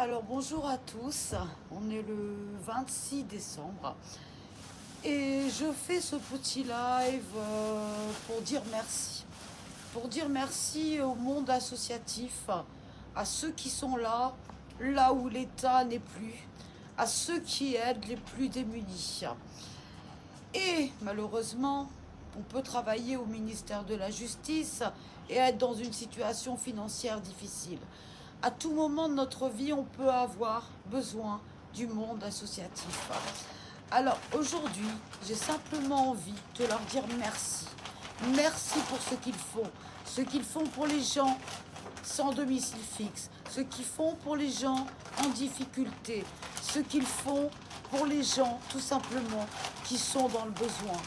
Alors bonjour à tous, on est le 26 décembre et je fais ce petit live pour dire merci. Pour dire merci au monde associatif, à ceux qui sont là, là où l'État n'est plus, à ceux qui aident les plus démunis. Et malheureusement, on peut travailler au ministère de la Justice et être dans une situation financière difficile. À tout moment de notre vie, on peut avoir besoin du monde associatif. Alors aujourd'hui, j'ai simplement envie de leur dire merci. Merci pour ce qu'ils font. Ce qu'ils font pour les gens sans domicile fixe. Ce qu'ils font pour les gens en difficulté. Ce qu'ils font pour les gens, tout simplement, qui sont dans le besoin.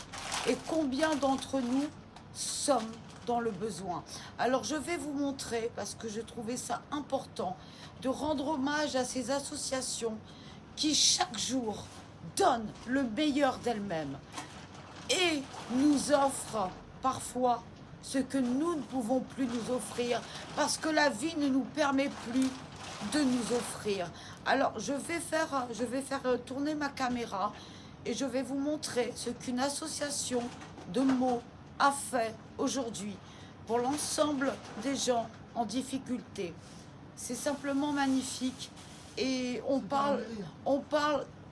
Et combien d'entre nous sommes dans le besoin. Alors je vais vous montrer, parce que je trouvais ça important, de rendre hommage à ces associations qui chaque jour donnent le meilleur d'elles-mêmes et nous offrent parfois ce que nous ne pouvons plus nous offrir parce que la vie ne nous permet plus de nous offrir. Alors je vais faire tourner ma caméra et je vais vous montrer ce qu'une association de mots a fait aujourd'hui pour l'ensemble des gens en difficulté. C'est simplement magnifique et on parle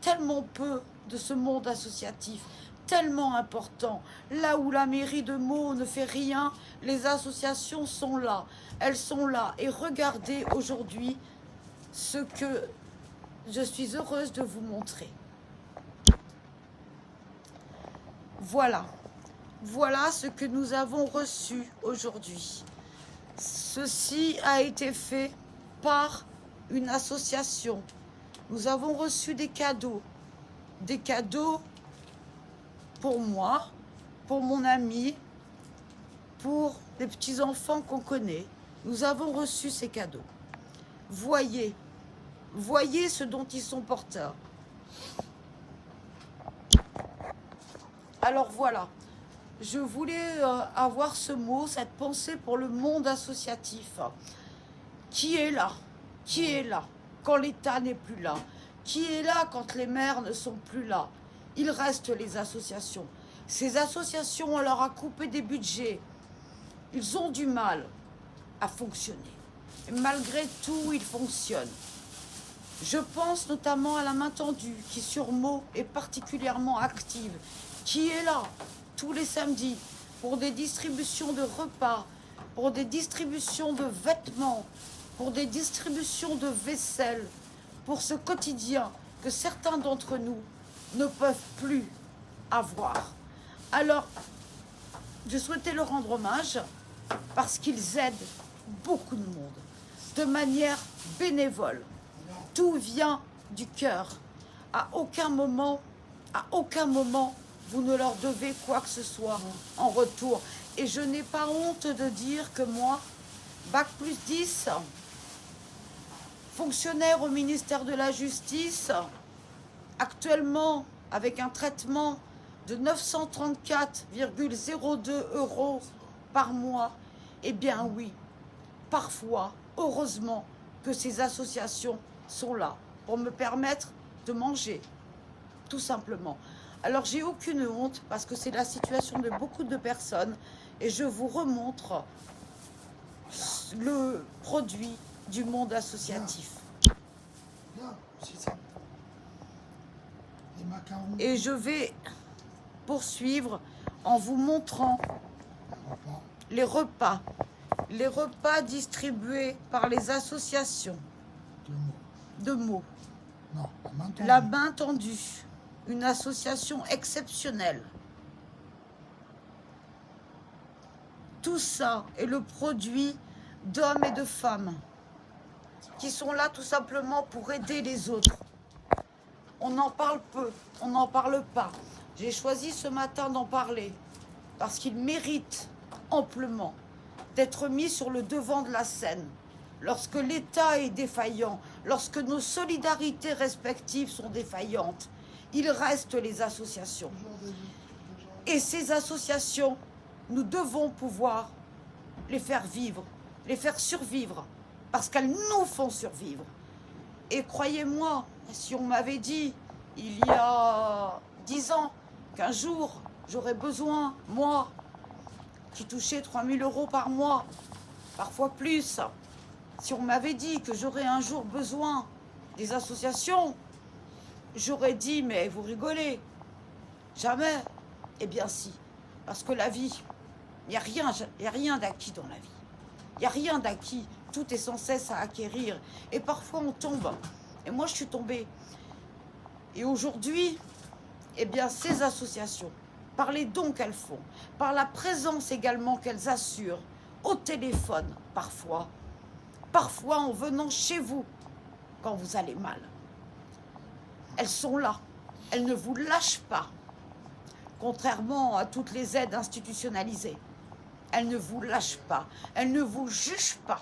tellement peu de ce monde associatif, tellement important. Là où la mairie de Meaux ne fait rien, les associations sont là. Elles sont là. Et regardez aujourd'hui ce que je suis heureuse de vous montrer. Voilà. Voilà ce que nous avons reçu aujourd'hui. Ceci a été fait par une association. Nous avons reçu des cadeaux pour moi, pour mon ami, pour les petits-enfants qu'on connaît. Nous avons reçu ces cadeaux. Voyez ce dont ils sont porteurs. Alors voilà. Je voulais avoir ce mot, cette pensée pour le monde associatif. Qui est là quand l'État n'est plus là? Qui est là quand les maires ne sont plus là? Il reste les associations. Ces associations, on leur a coupé des budgets. Ils ont du mal à fonctionner. Et malgré tout, ils fonctionnent. Je pense notamment à la main tendue, qui sur Meaux est particulièrement active, qui est là tous les samedis pour des distributions de repas, pour des distributions de vêtements, pour des distributions de vaisselle, pour ce quotidien que certains d'entre nous ne peuvent plus avoir. Alors, je souhaitais leur rendre hommage parce qu'ils aident beaucoup de monde, de manière bénévole. Tout vient du cœur. À aucun moment, vous ne leur devez quoi que ce soit en retour. Et je n'ai pas honte de dire que moi, Bac plus 10, fonctionnaire au ministère de la Justice, actuellement avec un traitement de 934,02 € par mois, eh bien oui, parfois, heureusement que ces associations sont là pour me permettre de manger, tout simplement. Alors j'ai aucune honte parce que c'est la situation de beaucoup de personnes et je vous remontre le produit du monde associatif. Et je vais poursuivre en vous montrant les repas distribués par les associations de mots. La main tendue. Une association exceptionnelle. Tout ça est le produit d'hommes et de femmes qui sont là tout simplement pour aider les autres. On en parle peu, on n'en parle pas. J'ai choisi ce matin d'en parler parce qu'ils méritent amplement d'être mis sur le devant de la scène. Lorsque l'État est défaillant, lorsque nos solidarités respectives sont défaillantes, il reste les associations. Et ces associations, nous devons pouvoir les faire vivre, les faire survivre, parce qu'elles nous font survivre. Et croyez-moi, si on m'avait dit, il y a 10 ans, qu'un jour, j'aurais besoin, moi, qui touchais 3000 € par mois, parfois plus, si on m'avait dit que j'aurais un jour besoin des associations, j'aurais dit, mais vous rigolez, jamais. Eh bien si, parce que la vie, il n'y a rien d'acquis dans la vie. Il n'y a rien d'acquis, tout est sans cesse à acquérir. Et parfois on tombe, et moi je suis tombée. Et aujourd'hui, eh bien ces associations, par les dons qu'elles font, par la présence également qu'elles assurent, au téléphone parfois en venant chez vous quand vous allez mal. Elles sont là, elles ne vous lâchent pas, contrairement à toutes les aides institutionnalisées. Elles ne vous lâchent pas, elles ne vous jugent pas.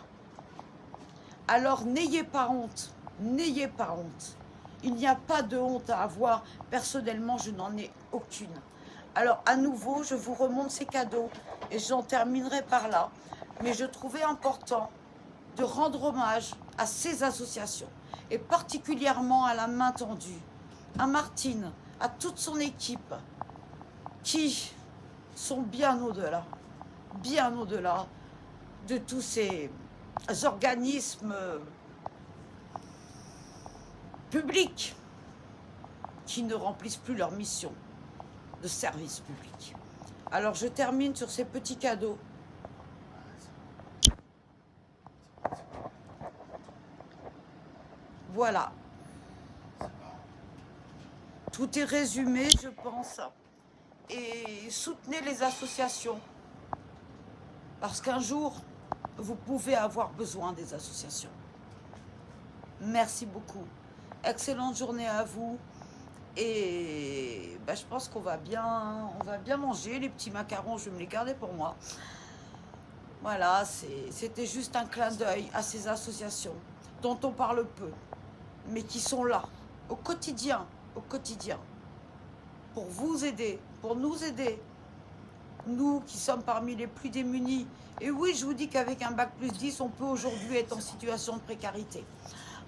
Alors n'ayez pas honte, n'ayez pas honte. Il n'y a pas de honte à avoir, personnellement je n'en ai aucune. Alors à nouveau, je vous remonte ces cadeaux et j'en terminerai par là. Mais je trouvais important de rendre hommage à ces associations et particulièrement à la main tendue, à Martine, à toute son équipe qui sont bien au-delà de tous ces organismes publics qui ne remplissent plus leur mission de service public. Alors je termine sur ces petits cadeaux. Voilà. Tout est résumé, je pense. Et soutenez les associations. Parce qu'un jour, vous pouvez avoir besoin des associations. Merci beaucoup. Excellente journée à vous. Et ben, je pense qu'on va bien manger. Les petits macarons, je vais me les garder pour moi. Voilà, c'était juste un clin d'œil à ces associations dont on parle peu, mais qui sont là, au quotidien, pour vous aider, pour nous aider. Nous qui sommes parmi les plus démunis. Et oui, je vous dis qu'avec un bac+10, on peut aujourd'hui être en situation de précarité.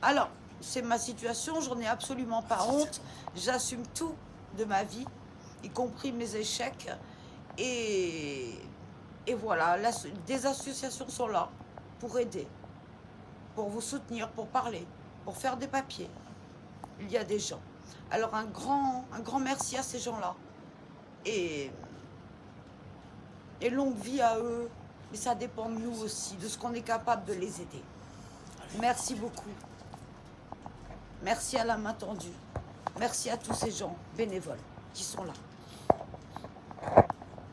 Alors, c'est ma situation, j'en ai absolument pas honte. J'assume tout de ma vie, y compris mes échecs. Et voilà, des associations sont là pour aider, pour vous soutenir, pour parler, pour faire des papiers. Il y a des gens. Alors un grand merci à ces gens-là. Et longue vie à eux, mais ça dépend de nous aussi, de ce qu'on est capable de les aider. Merci beaucoup. Merci à la main tendue. Merci à tous ces gens bénévoles qui sont là.